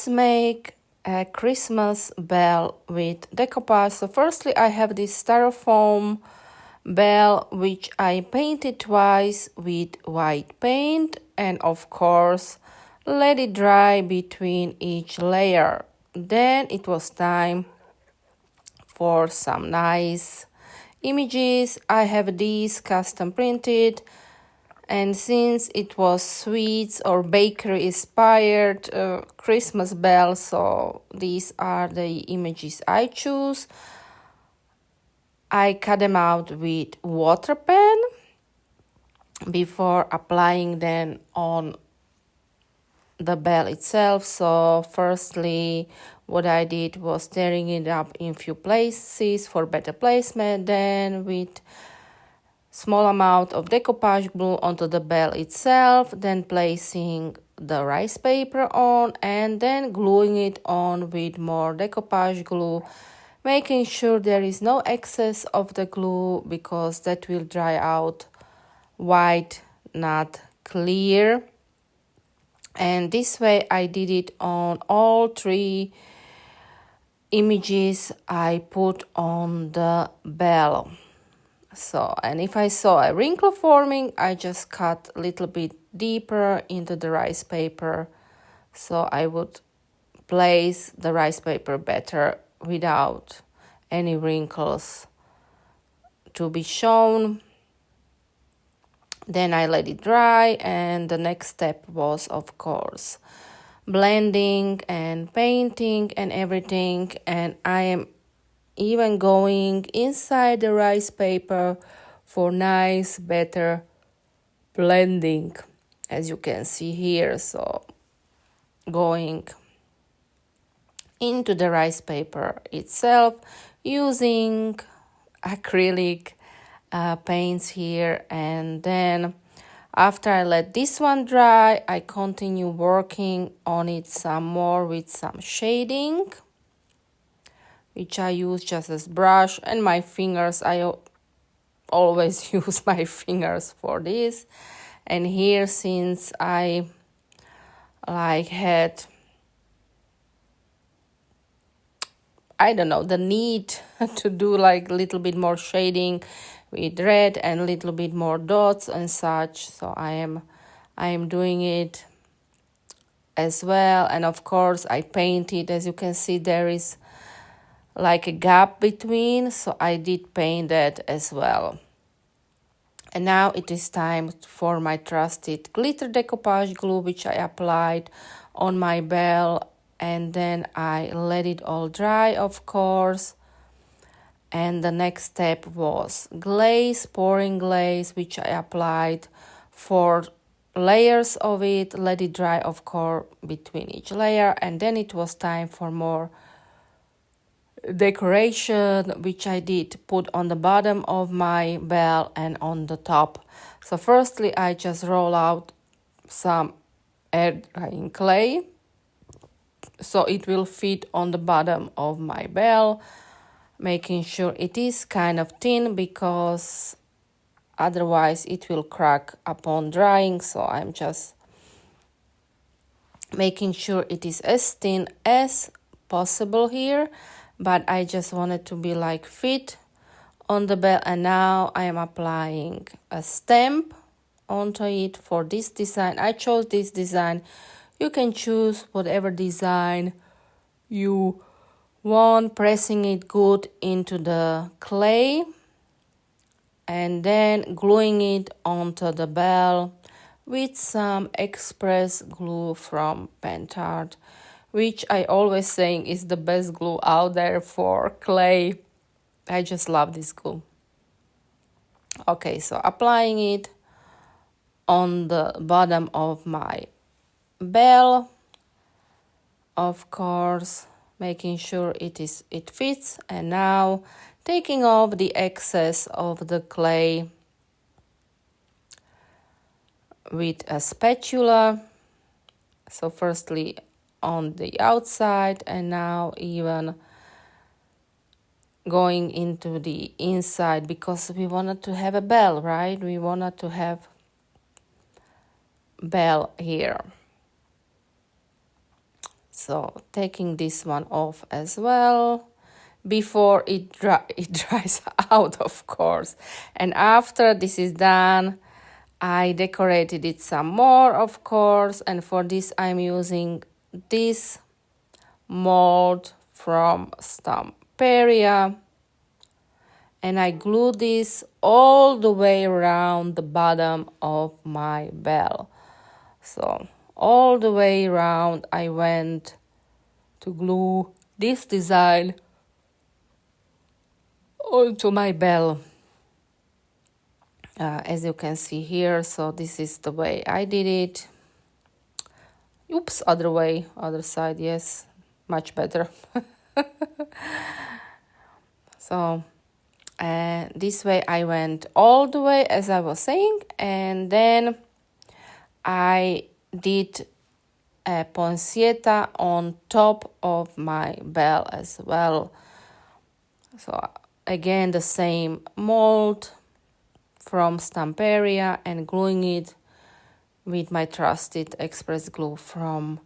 Let's make a Christmas bell with decoupage. So firstly, I have this styrofoam bell which I painted twice with white paint, and of course let it dry between each layer. Then it was time for some nice images. I have these custom printed, and since it was sweets or bakery inspired Christmas bell, so these are the images I choose. I cut them out with water pen before applying them on the bell itself. So firstly, what I did was stirring it up in few places for better placement, then with small amount of decoupage glue onto the bell itself, then placing the rice paper on and then gluing it on with more decoupage glue, making sure there is no excess of the glue because that will dry out white, not clear. And this way I did it on all three images I put on the bell. So, and if I saw a wrinkle forming, I just cut a little bit deeper into the rice paper, so I would place the rice paper better without any wrinkles to be shown. Then I let it dry, and the next step was, of course, blending and painting and everything, and I am even going inside the rice paper for nice, better blending, as you can see here. So going into the rice paper itself using acrylic paints here, and then after I let this one dry, I continue working on it some more with some shading, which I use just as brush and my fingers. I always use my fingers for this. And here, since I had, I don't know, the need to do like a little bit more shading with red and a little bit more dots and such, so I am doing it as well. And of course I painted, as you can see there is like a gap between, so I did paint that as well. And now it is time for my trusted glitter decoupage glue, which I applied on my bell, and then I let it all dry, of course. And the next step was glaze, pouring glaze, which I applied 4 layers of it, let it dry, of course, between each layer. And then it was time for more decoration, which I did put on the bottom of my bell and on the top. So firstly, I just roll out some air drying clay so it will fit on the bottom of my bell, making sure it is kind of thin because otherwise it will crack upon drying. So I'm just making sure it is as thin as possible here, but I just wanted to be like fit on the bell. And now I am applying a stamp onto it for this design. I chose this design. You can choose whatever design you want, pressing it good into the clay and then gluing it onto the bell with some express glue from Pentard, which I always saying is the best glue out there for clay. I just love this glue. Okay, so applying it on the bottom of my bell, of course, making sure it fits, and now taking off the excess of the clay with a spatula. So firstly on the outside, and now even going into the inside, because we wanted to have a bell, right? We wanted to have bell here. So taking this one off as well before it dries out, of course. And after this is done, I decorated it some more, of course, and for this I'm using this mold from Stamperia, and I glue this all the way around the bottom of my bell. So all the way around I went to glue this design onto my bell. As you can see here, so this is the way I did it. Oops, other way, other side, yes, much better. So this way I went all the way, as I was saying, and then I did a poinsettia on top of my bell as well. So again, the same mold from Stamperia and gluing it with my trusted express glue from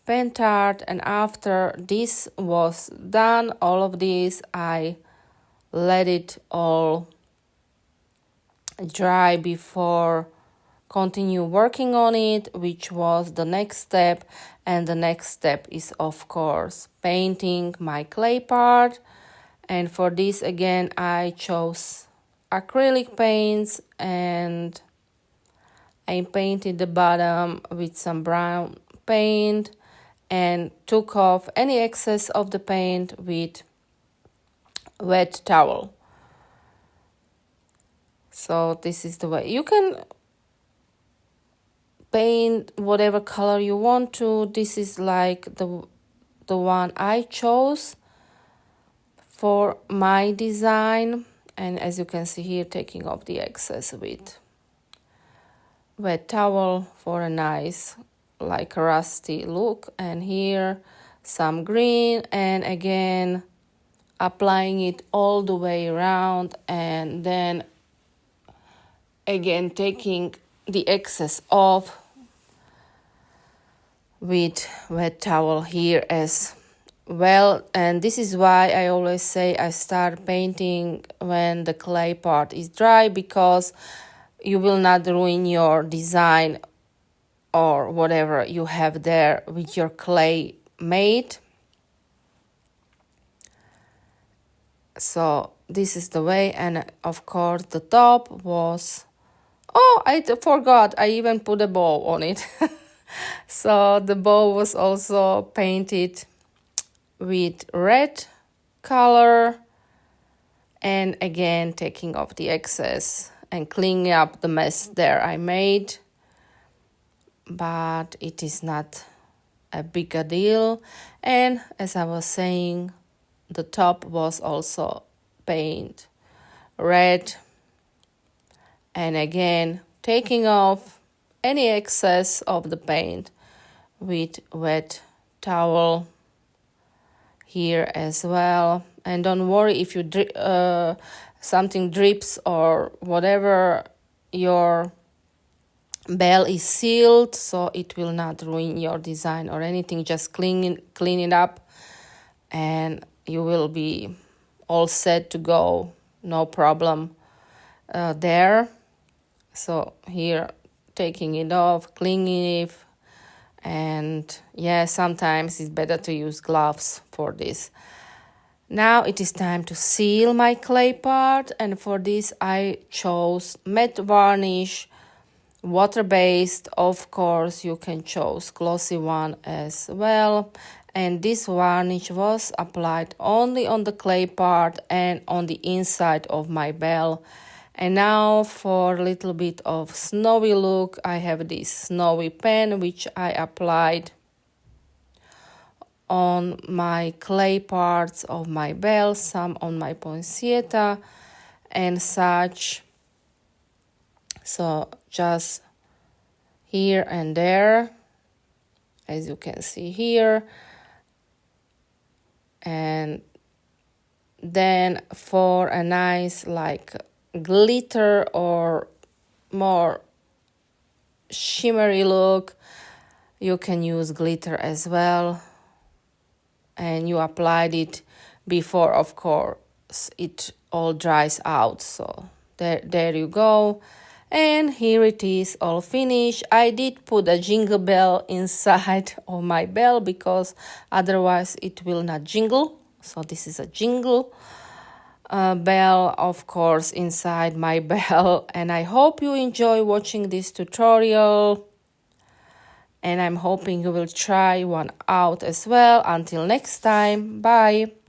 Pentart. And after this was done, all of this, I let it all dry before continue working on it, which was the next step. And the next step is, of course, painting my clay part. And for this, again, I chose acrylic paints, and I painted the bottom with some brown paint and took off any excess of the paint with wet towel. So this is the way. You can paint whatever color you want to. This is like the one I chose for my design. And as you can see here, taking off the excess with wet towel for a nice like rusty look. And here some green, and again applying it all the way around, and then again taking the excess off with wet towel here as well. And this is why I always say I start painting when the clay part is dry, because you will not ruin your design or whatever you have there with your clay made. So this is the way. And of course the top was, oh, I forgot, I even put a bow on it. So the bow was also painted with red color, and again taking off the excess and cleaning up the mess there I made. But it is not a big a deal. And as I was saying, the top was also paint red, and again taking off any excess of the paint with wet towel here as well. And don't worry if you something drips or whatever, your bell is sealed, so it will not ruin your design or anything. Just clean it up and you will be all set to go, no problem there. So here taking it off, cleaning it, and yeah, sometimes it's better to use gloves for this. Now it is time to seal my clay part, and for this I chose matte varnish, water-based. Of course you can choose glossy one as well, and this varnish was applied only on the clay part and on the inside of my bell. And now for a little bit of snowy look, I have this snowy pen which I applied on my clay parts of my bell, some on my poinsettia and such. So just here and there, as you can see here. And then for a nice like glitter or more shimmery look, you can use glitter as well. and you applied it before, of course, it all dries out. So there you go. And here it is, all finished. I did put a jingle bell inside of my bell because otherwise it will not jingle. So this is a jingle bell, of course, inside my bell. And I hope you enjoy watching this tutorial. And I'm hoping you will try one out as well. Until next time, bye.